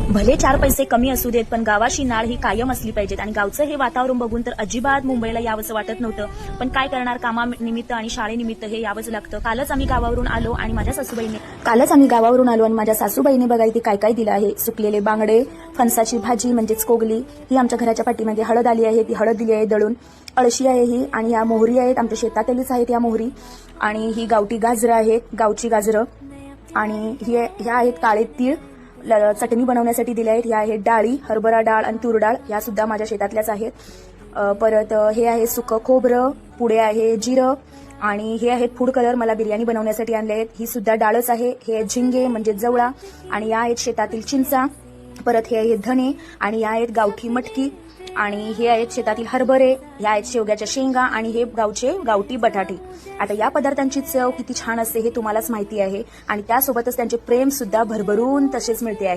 भले 4 पैसे कमी असू देत, पण गावाशी नाळ ही कायम असली पाहिजेत. आणि गावचं हे वातावरण बघून तर अजिबात मुंबईला यावंसं वाटत नव्हतं, पण काय करणार, कामानिमित्त आणि शाळेनिमित्त हे यावंच लागतं. कालच आम्ही गावावरून आलो आणि माझ्या सासूबाईने बघा इथे काय काय दिलं आहे. सुकलेले बांगडे, फणसाची भाजी म्हणजेच कोगली, ही आमच्या घराच्या पाठीमागे हळद आली आहे, ती हळद दिली आहे दळून. अळशी आहे ही, आणि या मोहरी आहेत, आमच्या शेतातलीच आहेत या मोहरी. आणि ही गावठी गाजरं आहेत, गावची गाजरं. आणि ह्या आहेत काळे तीळ, चटणी बनवण्यासाठी दिल्या आहेत. ह्या आहेत डाळी, हरभरा डाळ आणि तूर डाळ, या सुद्धा माझ्या शेतातल्याच आहेत. परत हे आहे सुकं खोबरं, पुढे आहे जिरं, आणि हे आहेत फूड कलर, मला बिर्याणी बनवण्यासाठी आणले आहेत. ही सुद्धा डाळच आहे. हे आहेत झिंगे म्हणजे जवळा, आणि या आहेत शेतातील चिंचा. परत हे आहेत धणे, आणि या आहेत गावठी मटकी, आणि हे आहेत शेतातील हरभरे, ह्या आहेत शेवग्याच्या शेंगा, आणि हे गावचे गावठी बटाटे. आता या पदार्थांची चव किती छान असते हे तुम्हालाच माहिती आहे, आणि त्यासोबतच त्यांचे प्रेम सुद्धा भरभरून तसेच मिळते आहे.